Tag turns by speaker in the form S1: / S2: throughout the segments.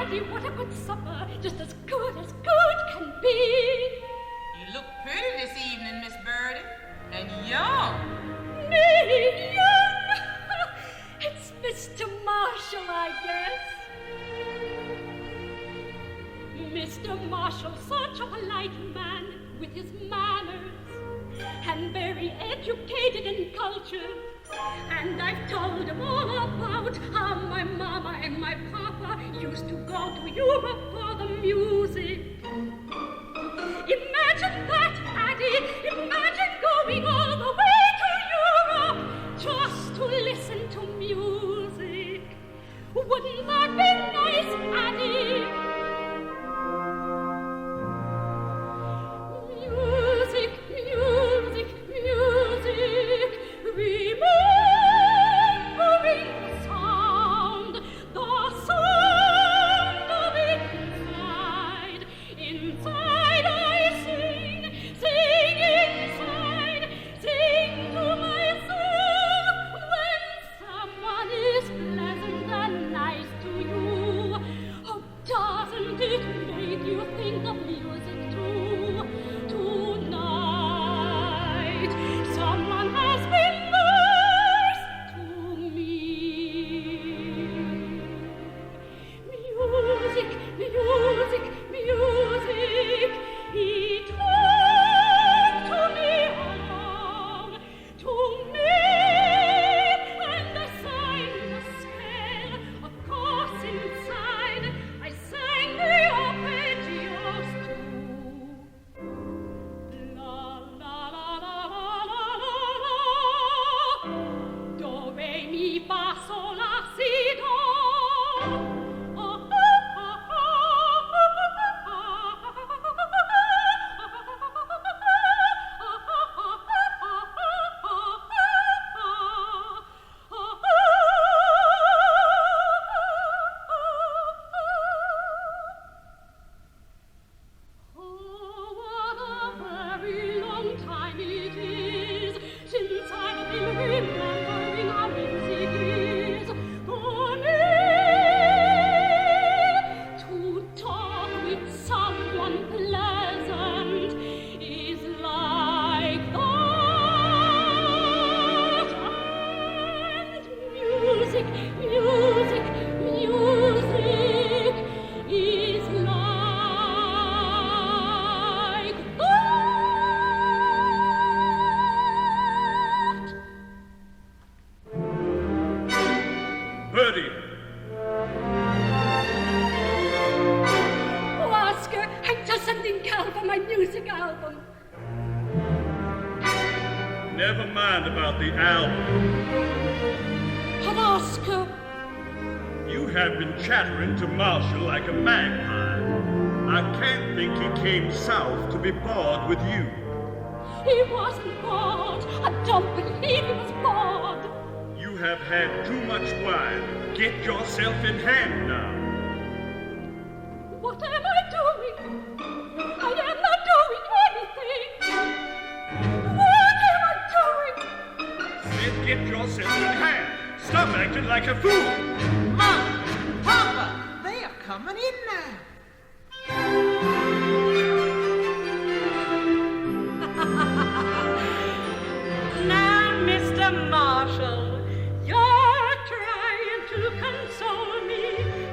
S1: Addie, what a good supper, just as good can be.
S2: You look pretty this evening, Miss Birdie, and young.
S1: Me, young? It's Mr. Marshall, I guess. Mr. Marshall, such a polite man with his manners, and very educated and cultured. And I've told him all about how my mama and my papa used to go to Europe for the music. Imagine that, Addie! Imagine going all the way to Europe just to listen to music. Wouldn't that be nice, Addie? Music, music, music, remembering the sound of it inside. Inside I sing, sing inside, sing to myself when someone is pleasant and nice to you. Oh, doesn't it make you think of music too? Tonight, someone has been nice to me. Music, music, music, he talked to me along, to me, and I sang the scale, of course inside, I sang the arpeggios too. La la la la la la la, do re mi fa sol la si do. Oh, what a very long time it is since I've been remembering how music is for me. To talk with someone pleasant is like that. And music, music, music is like that.
S3: Birdie,
S1: Oh, Oscar, I'm just sending Cal for my music album.
S3: never mind about the album.
S1: But Oscar,
S3: You have been chattering to Marshall like a magpie. I can't think he came south to be bored with you.
S1: he wasn't bored. I don't believe he was bored.
S3: You have had too much wine. Get yourself in hand now.
S1: What am I doing? I am not doing anything. What am I doing?
S3: Then get yourself in hand. Stop acting like a fool.
S2: Mama, Papa, they are coming in now.
S1: Now, Mr. Marshall, you're trying to console me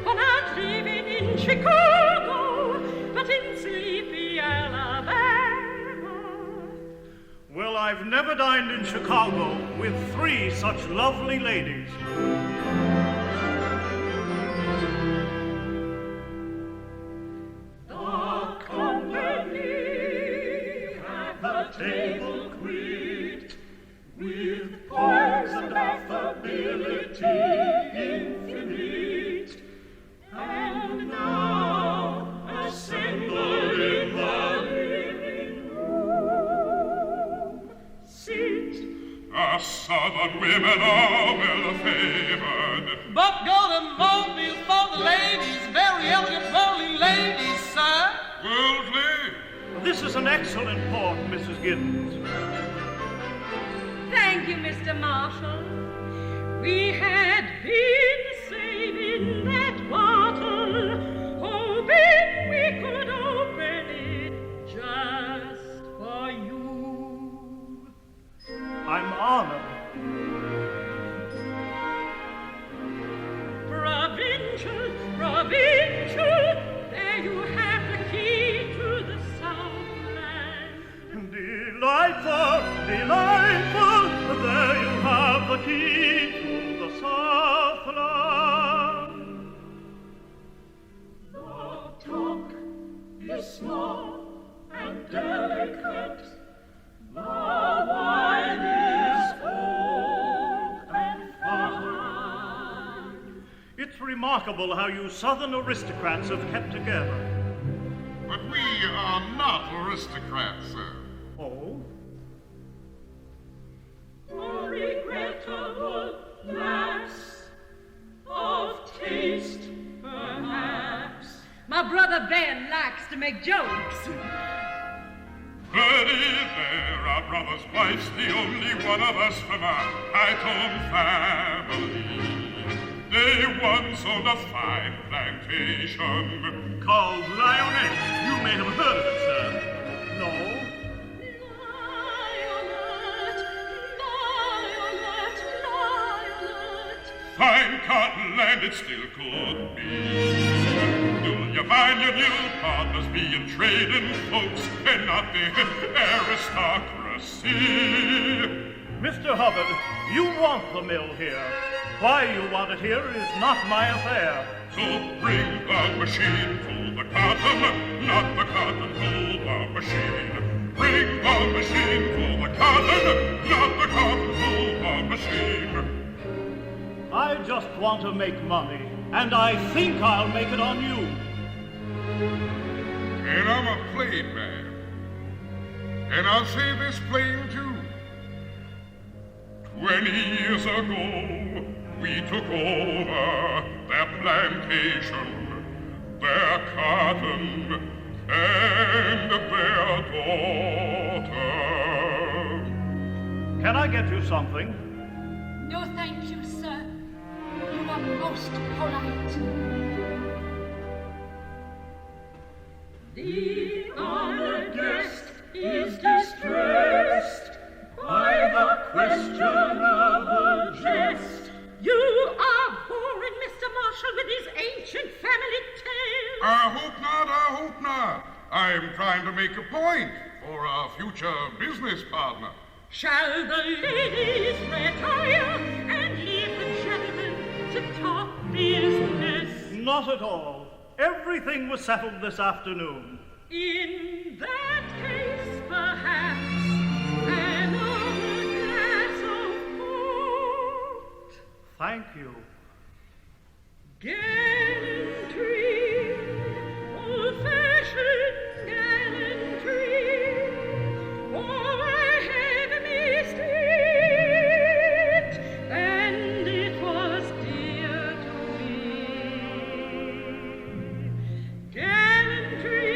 S1: for not living in Chicago, but in sleepy Alabama.
S4: Well, I've never dined in Chicago with 3 such lovely ladies.
S1: The company at the table quit, with points of affability infinite, and now assembled in the living room, sit.
S5: The southern women are well favored.
S2: But golden mobiles for the ladies, very elegant bowling ladies, sir.
S5: Worldly.
S4: This is an excellent port, Mrs. Giddens.
S1: Thank you, Mr. Marshall. We had been saving that bottle
S4: remarkable how you Southern aristocrats have kept together.
S5: But we are not aristocrats, sir.
S4: Oh?
S1: A regrettable lapse of taste, perhaps.
S6: My brother Ben likes to make jokes.
S5: Bertie, there, our brother's wife's the only one of us from our high-tone family. They once owned a fine plantation
S3: Called Lioness. You may have heard of it, sir.
S4: No?
S1: Lioness.
S5: Fine cotton land it still could be. You'll you find your new partners being trading folks and not the aristocracy.
S4: Mr. Hubbard, you want the mill here. Why you want it here is not my affair.
S5: So bring the machine full the cotton, not the cotton full the machine. Bring the machine full the cotton, not the cotton full the machine.
S4: I just want to make money, and I think I'll make it on you.
S5: And I'm a plain man. And I'll say this plain too. 20 years ago, we took over their plantation, their cotton, and their daughter.
S4: Can I get you something?
S1: No, thank you, sir. You are most polite. The honored guest is distressed by the questionable jest. You are boring Mr. Marshall with his ancient family tales.
S5: I hope not. I'm trying to make a point for our future business partner.
S1: Shall the ladies retire and leave the gentlemen to talk business?
S4: Not at all. Everything was settled this afternoon.
S1: In that case, perhaps, another glass of port.
S4: Thank you.
S1: Gallantry, old-fashioned gallantry. Oh, I have missed it, and it was dear to me. Gallantry,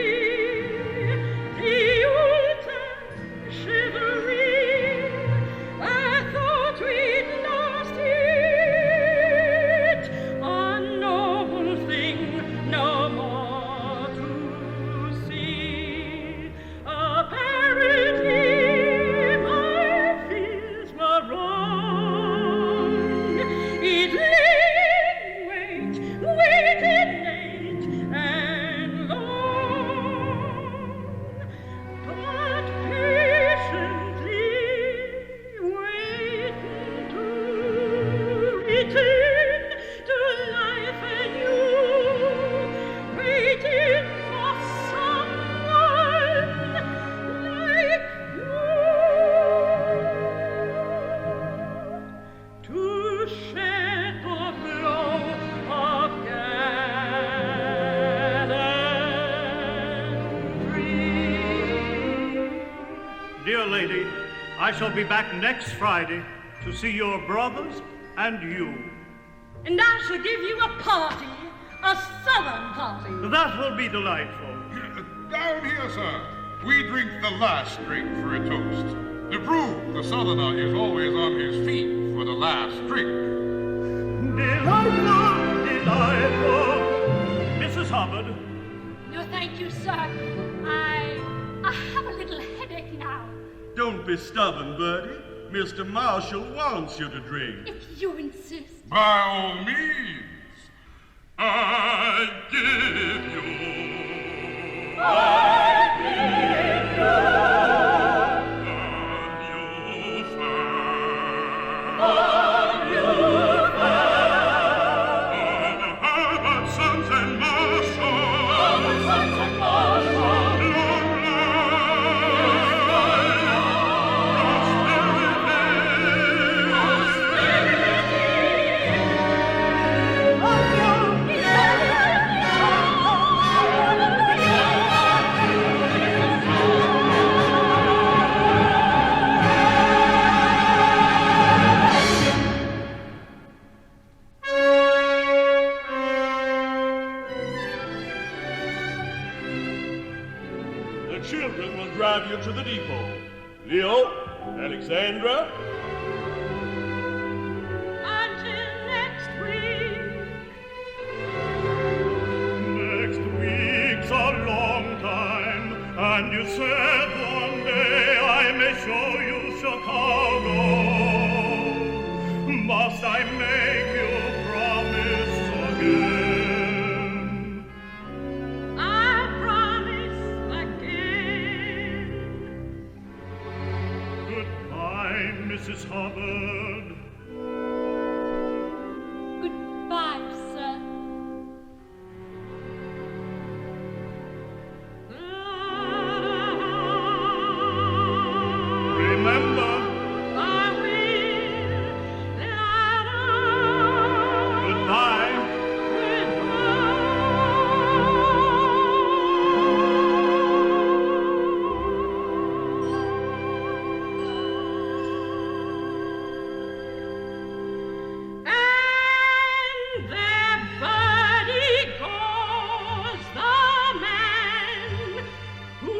S1: the old-time chivalry. I thought we'd lost it, a noble thing no more to see. Apparently my fears were wrong. It lay in wait, waited late and long, but patiently waiting to return to life anew, waiting for someone like you to shed the glow of gallantry.
S4: Dear lady, I shall be back next Friday to see your brothers and you.
S6: And I shall give you a party, a southern party.
S4: That will be delightful.
S5: Down here, sir, we drink the last drink for a toast. To prove the southerner is always on his feet for the last drink.
S4: Delightful, delightful. Mrs. Hubbard,
S1: No, thank you, sir. I have a little headache now.
S3: Don't be stubborn, Bertie. Mr. Marshall wants you to drink.
S1: If you insist.
S5: By all means, I give you.
S3: The children will drive you to the depot. Leo, Alexandra.
S6: Until next week.
S4: Next week's a long time, and you said one day I may show you Chicago. Must I make you promise again?
S6: I promise again.
S4: Goodbye, Mrs. Hubbard.
S1: Goodbye, sir.
S4: Remember,
S6: I will.
S4: goodbye.
S6: And there buddy goes the man who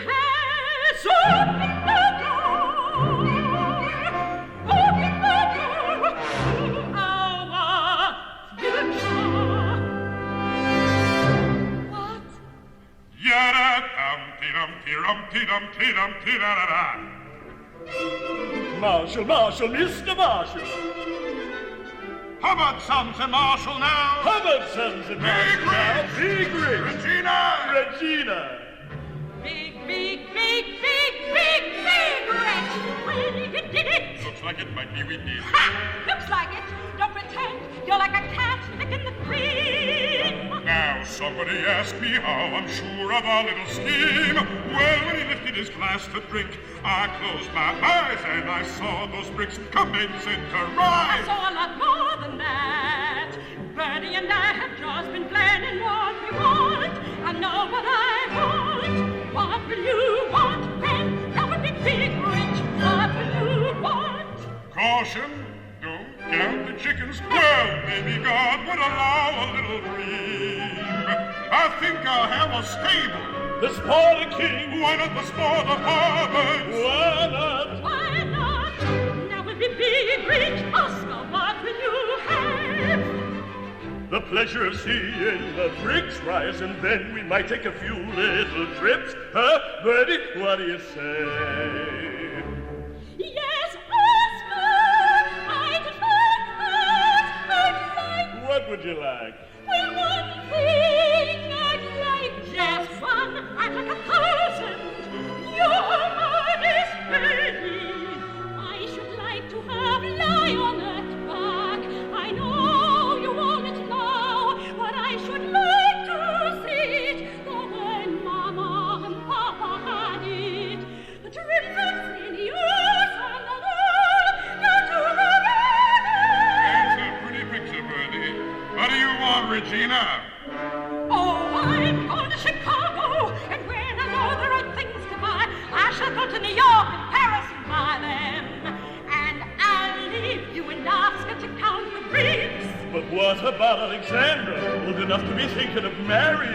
S6: has opened the door to our future.
S1: What?
S5: Yada-dum-dee-dum-dee-dum-dee-dum-dee-dum-dee-da-da-da.
S3: Marshall, Marshall, Mr. Marshall.
S5: Hubbard Sons and Marshall now.
S3: Hubbard Sons and Marshall now. Big Rich.
S5: Regina.
S3: Regina.
S6: Big, big, big, big, big, big Rich! Well, you did it!
S5: Looks like it might be we did.
S6: Ha! Looks like it! Don't pretend you're like a cat licking the cream!
S5: Now somebody asked me how I'm sure of our little scheme. Well, when he lifted his glass to drink, I closed my eyes and I saw those bricks commencing to
S6: I
S5: rise.
S6: saw a lot more than that. Bertie and I have just been planning what we want. I know what I want. What will you want, friend? That would be big rich. What will you want?
S5: Caution, don't count the chickens. Well, maybe God would allow a little dream. I think I'll have a stable.
S3: The Sparta King.
S5: Why not the sport of Harvard?
S3: Why not?
S6: Why not? Now we'll be big rich. Oscar, what will you have?
S3: The pleasure of seeing the bricks rise, and then we might take a few little trips. Huh, Bertie? What do you say?
S1: Yes, Oscar! I'd like.
S3: What would you like?
S1: Well, one thing I'd like.
S6: Just one, I'd like 1,000.
S1: Your modest Bertie. I should like to have lioness back. I know you want it now, but I should like to see it the way Mama and Papa had it. The triplets in use on the lawn, not to the
S5: That's a pretty picture, Bertie. What do you want, Regina?
S6: Oh, I'm going to Chicago, and when I know the right things to buy, I shall go to New York and Paris and buy them. And I'll leave you and Oscar to count the bricks.
S3: But what about Alexandra? Old enough to be thinking of marrying.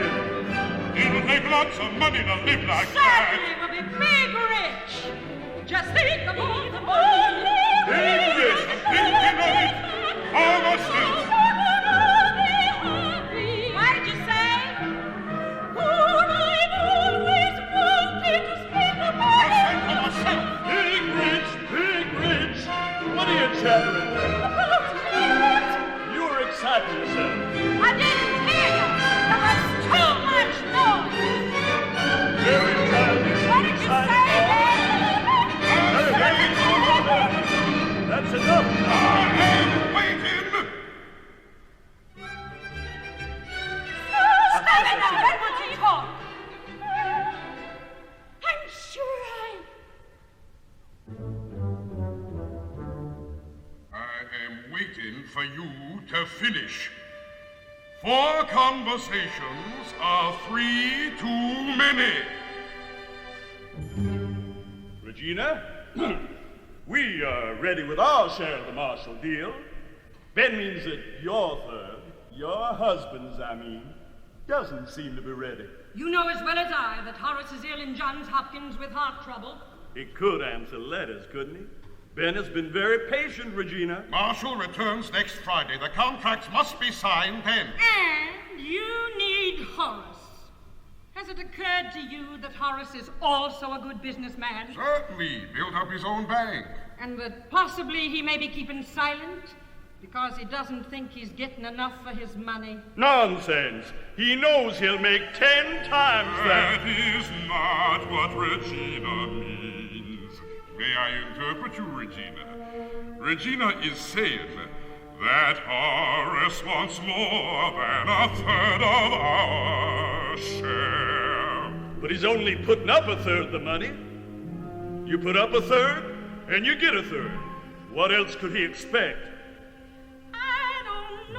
S5: It'll take lots of money to live like that.
S6: Certainly we'll be big rich. Just think of all the money.
S3: Big rich.
S5: Thinking of it. Almost it.
S6: What did you say?
S3: Big rich, big rich. What are you chattering about? You're exciting yourself.
S6: I didn't hear you. There was too much noise.
S3: Very childish.
S6: What did you say,
S3: That's enough.
S5: I'm waiting.
S6: Stop it now. Let me talk.
S1: I'm sure
S5: I am waiting for you to finish. 4 conversations are 3 too many.
S3: Regina, we are ready with our share of the Marshall deal. Ben means that your third, your husband's, I mean. Doesn't seem to be ready.
S6: You know as well as I that Horace is ill in Johns Hopkins with heart trouble.
S3: He could answer letters, couldn't he? Ben has been very patient, Regina.
S5: Marshall returns next Friday. The contracts must be signed then.
S6: And you need Horace. Has it occurred to you that Horace is also a good businessman?
S5: Certainly. Built up his own bank.
S6: And that possibly he may be keeping silent because he doesn't think he's getting enough for his money?
S3: Nonsense. He knows he'll make 10 times that.
S5: That is not what Regina means. May I interpret you, Regina? Regina is saying that Horace wants more than a third of our share.
S3: But he's only putting up a third the money. You put up a third, and you get a third. What else could he expect?
S6: I don't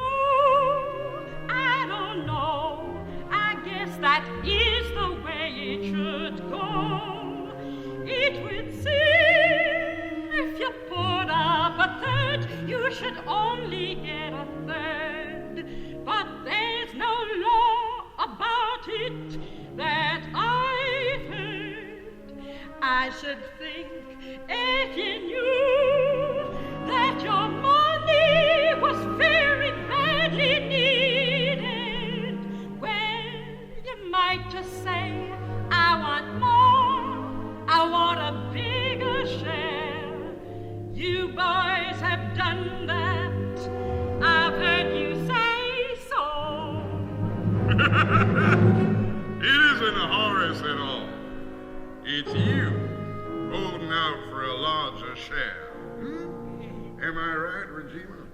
S6: know. I guess that is the way it should go. It would seem if you put up a third, you should only get a third. But there's no law about it that I've heard. I should think if you knew that your money was very badly needed, well, you might just say, I want more, I want a bigger share. You boys have done that, I've heard you say so.
S5: It isn't Horace at all. It's you holding out for a larger share. Am I right, Regina?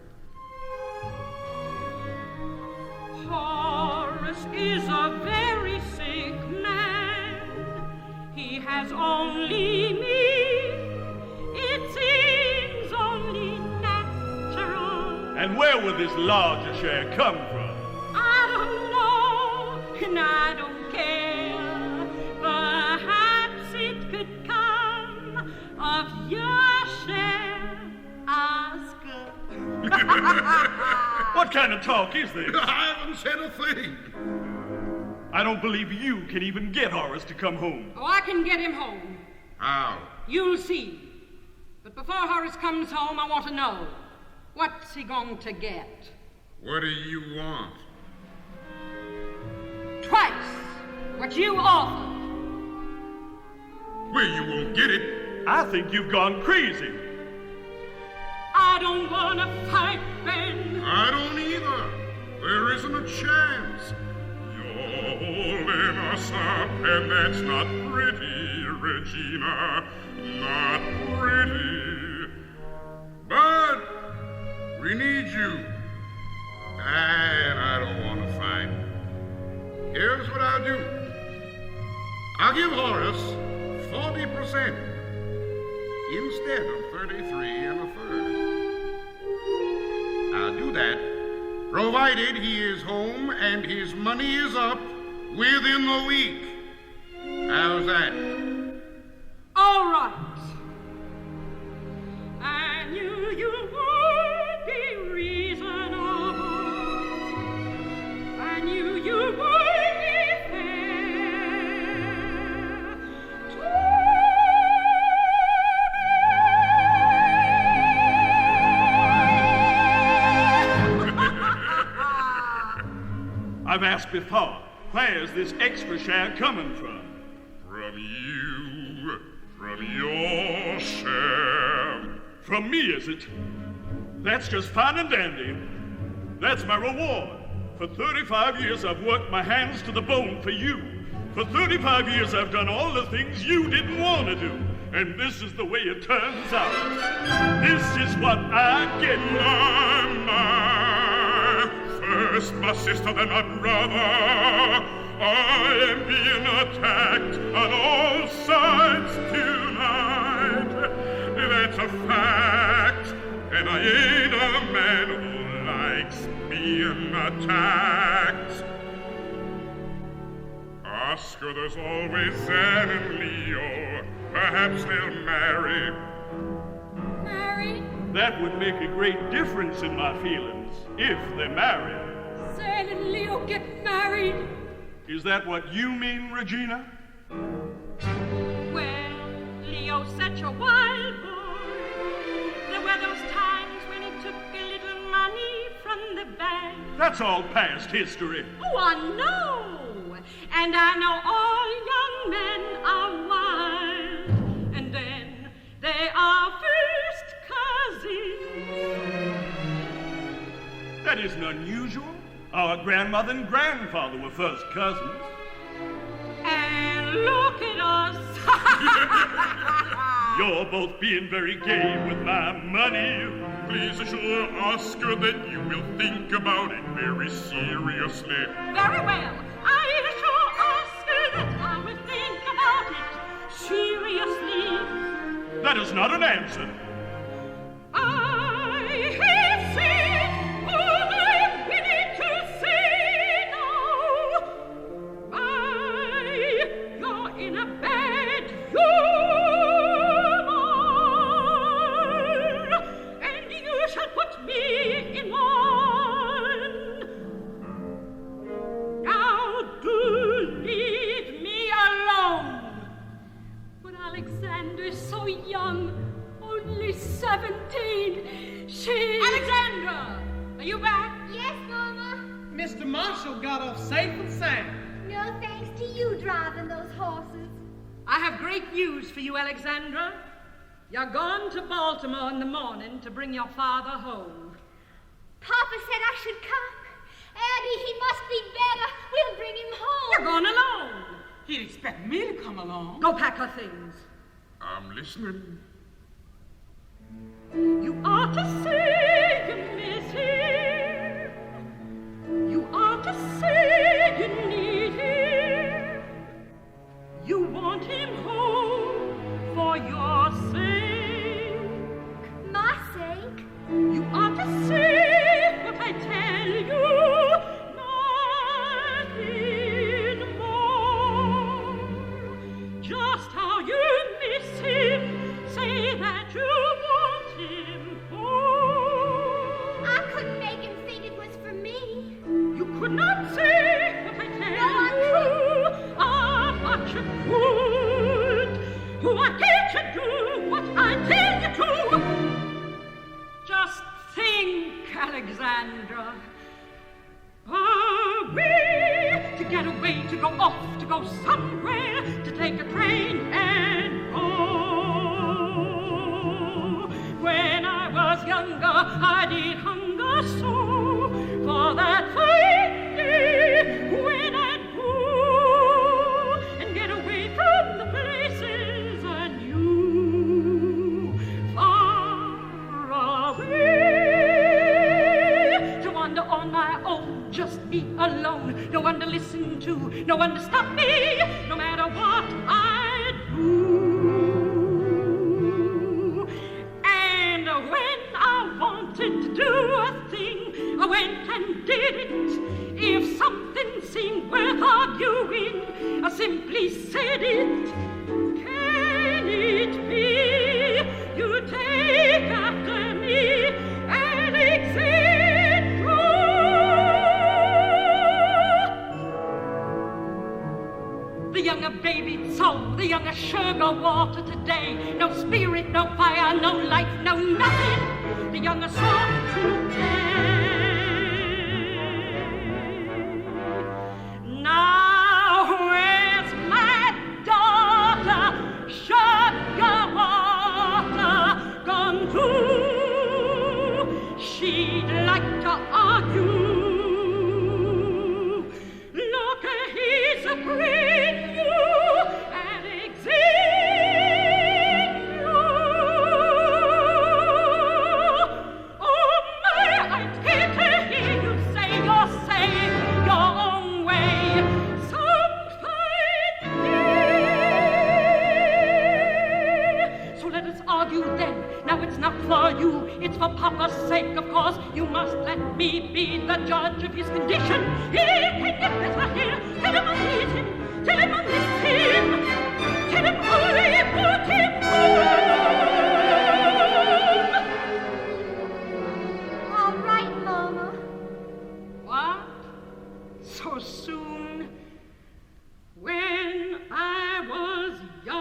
S6: Horace is a very sick man. He has only me. It seems only natural.
S3: And where will this larger share come from?
S6: I don't know, and I don't care. Perhaps it could come of your share, Oscar.
S3: What kind of talk is this?
S5: I haven't said a thing.
S3: I don't believe you can even get Horace to come home.
S6: Oh, I can get him home.
S5: How?
S6: You'll see. But before Horace comes home, I want to know, what's he going to get?
S5: What do you want?
S6: Twice what you offered.
S5: Well, you won't get it.
S3: I think you've gone crazy.
S6: I don't want to fight, Ben.
S5: I don't either. There isn't a chance. You're holding us up, and that's not pretty, Regina. Not pretty. But we need you. And I don't want to fight. Here's what I'll do. I'll give Horace 40% instead of 33 and a third. I'll do that, provided he is home and his money is up within the week. How's that?
S6: All right. I knew you would be reasonable. I knew you would be fair.
S3: I've asked before, where's this extra share coming from?
S5: From you. From your share.
S3: From me, is it? That's just fine and dandy. That's my reward. For 35 years I've worked my hands to the bone for you. For 35 years I've done all the things you didn't want to do. And this is the way it turns out. This is what I get.
S5: First my sister, then my brother. I am being attacked on all sides tonight. That's a fact, and I ain't a man who likes being attacked. Oscar, there's always Anne and Leo. Perhaps they'll marry.
S1: Marry?
S3: That would make a great difference in my feelings, if they marry.
S1: Zane and Leo get married.
S3: Is that what you mean, Regina?
S6: Well, Leo's such a wild boy. There were those times when he took a little money from the bank.
S3: That's all past history.
S6: Oh, I know. And I know all young men are wild. And then they are first cousins.
S3: That isn't unusual. Our grandmother and grandfather were first cousins.
S6: And look at us.
S3: You're both being very gay with my money.
S5: Please assure Oscar that you will think about it very seriously.
S6: Very well. I assure Oscar that I will think about it seriously.
S3: That is not an answer.
S6: I have said all I'm willing to say now. You're in a bad humor, and you shall put me in one. Now do leave me alone. But Alexander's so young, only 17. Alexandra, are you back?
S2: Yes, Mama.
S7: Mr. Marshall got off safe and sound.
S2: No thanks to you driving those horses.
S6: I have great news for you, Alexandra. You're gone to Baltimore in the morning to bring your father home.
S2: Papa said I should come. Abby, he must be better. We'll bring him home.
S6: You're gone alone.
S7: He'd expect me to come along.
S6: Go pack her things.
S5: I'm listening.
S6: You ought to say you miss him. You ought to say you need him. You want him home for your sake.
S2: My sake?
S6: You ought to say what I tell you, nothing more. Just how you miss him, say that you want him home.
S2: I couldn't make him think it was for me.
S6: You could not say what I tell you. Ah, but you could. Why can't you do what I tell you to? Just think, Alexandra. Are we to get away, to go off, to go somewhere, to take a train and go? When I was younger, I did hunger so for that fine day when I'd go and get away from the places I knew, far away, to wander on my own, just be alone, no one to listen to, no one to stop me, no matter what I do. And when I wanted to do a thing, I went and did it. If something seemed worth arguing, I simply said it. Can it be you take after me, Alexandra? The younger babied soul, the younger sugar water today. No spirit, no fire, no life, no nothing. The younger soul today. Now where's my daughter, sugar water, gone to? She'd like to argue. Look, he's a brand new Alexandra. Oh my, I can't hear you say you're saying your own way. Some fine day. So let us argue then. Now it's not for you, it's for Papa's sake, of course. You must let me be the judge of his condition. He can get better here. Tell him I need him. Tell him I miss him. Tell him only put him home.
S2: All right, Mama.
S6: What? So soon? When I was young,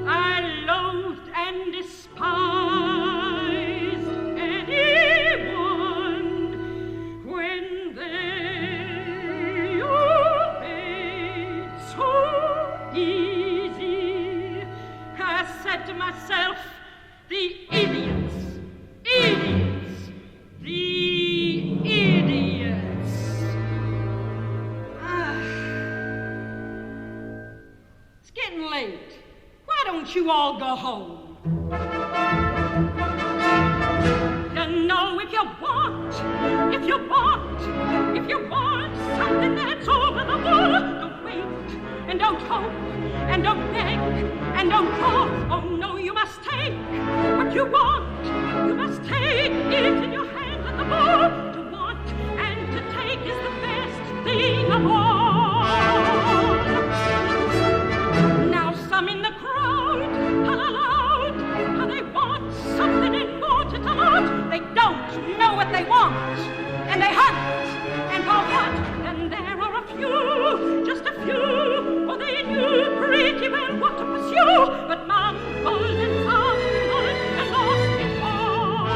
S6: I loathed and despised anyone when they obeyed so easy. I said to myself, the idiots, idiots, the idiots. It's getting late. Why don't you all go home? You know, if you want something that's over the wall, don't wait, and don't hope, and don't beg, and don't call. Oh no, you must take what you want. You must take it in your hands at the ball. To want and to take is the best thing of all. Now some in the crowd holler aloud how they want something and want it a lot. They don't know what they want, and they hunt, and for what? And there are a few, just a few, for they knew pretty well what to pursue, but mumbled and fumbled and lost it all.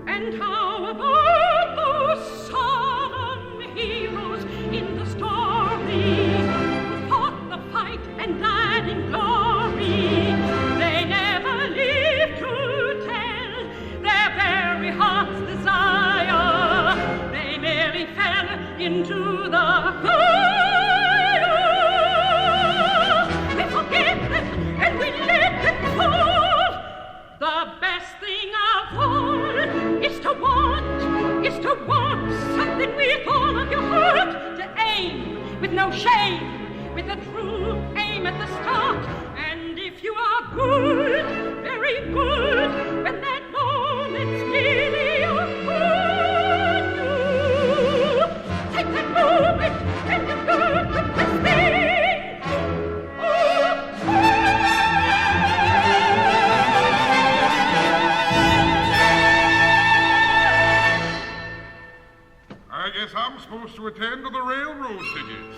S6: And how about those solemn heroes in the story who fought the fight and died in glory? They never lived to tell their very heart's desire. They merely fell into the fire. We forget them and we let them fall. The best thing of all is to want something with all of your heart. To aim with no shame, with a true aim at the start. And if you are good, very good, when that moment's nearly upon you, take that moment and you go to this thing.
S5: I guess I'm supposed to attend to the railroad tickets.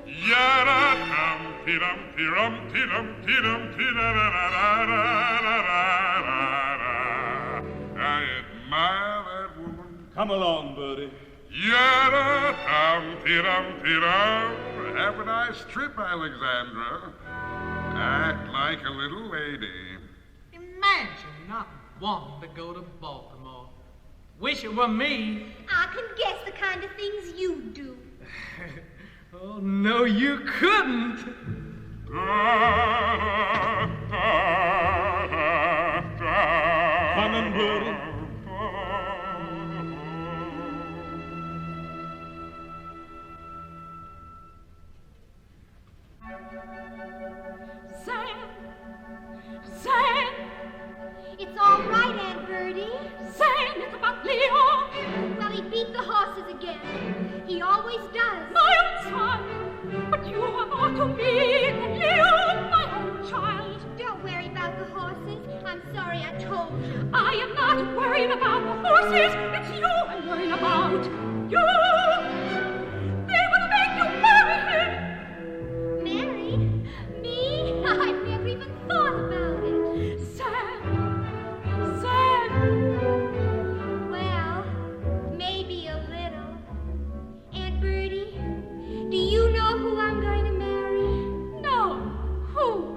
S5: Ya-da-dum, ti-dum, ti-dum, ti-dum, ti-dum, ti-da-da-da-da-da-da-da-da. I admire that woman.
S3: Come along, Bertie.
S5: Ya-da-dum, ti-dum, ti-dum. Have a nice trip, Alexandra. Act like a little lady.
S7: Imagine not wanting to go to Baltimore. Wish it were me.
S8: I can guess the kind of things you do.
S7: Oh, no, you couldn't.
S3: Coming, Bertie.
S1: Zan,
S8: It's all right, Aunt Bertie.
S1: Zan, it's about Leo,
S8: Well, he beat the horses again. He always does.
S1: my own son. But you are more to me than Leo, my own child.
S8: Don't worry about the horses. I'm sorry I told you.
S1: I am not worried about the horses. It's you I'm worried about. You! They will make you marry him.
S8: Mary? Me? I've never even thought about it.
S1: Zan,
S8: Well, maybe a little. Aunt Bertie, do you know who I'm going to marry?
S1: no. Who?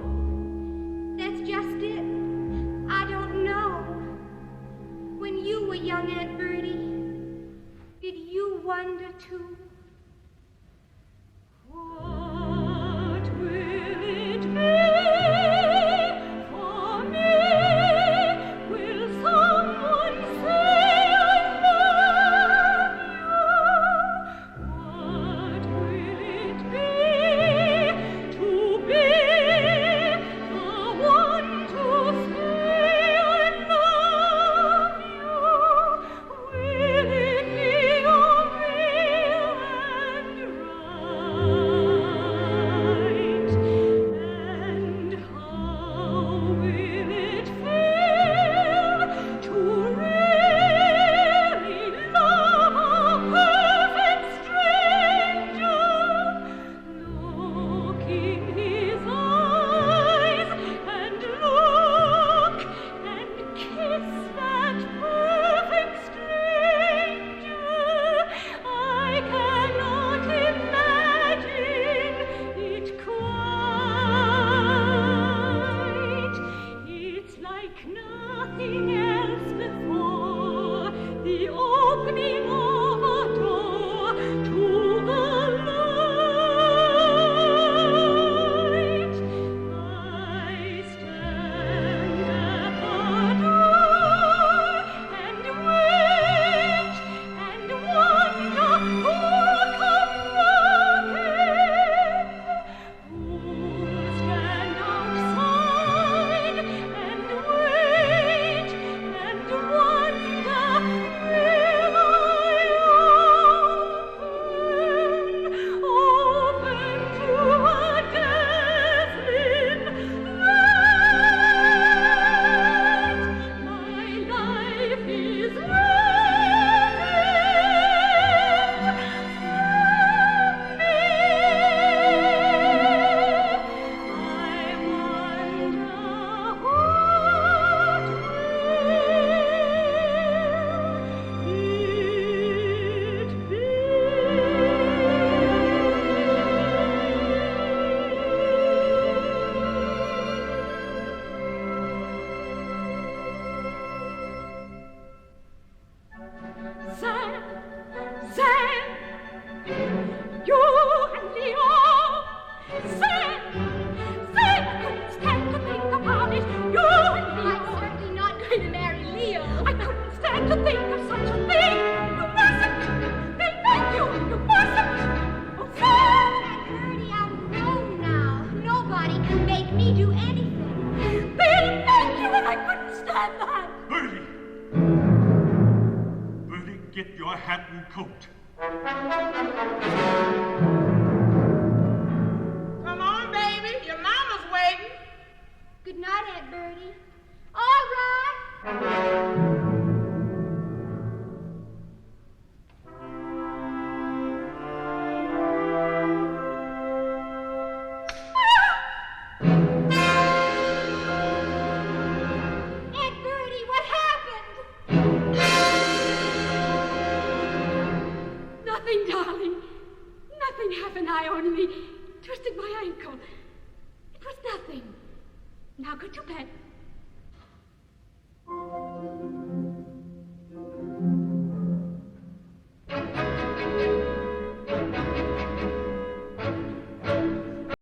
S8: That's just it. I don't know. When you were young, Aunt Bertie, did you wonder too?
S1: What will it be for me? Will someone say I love you? What will it be to be the one to say I love you? Will it be a real and right? I only twisted my ankle. It was nothing. Now go to bed.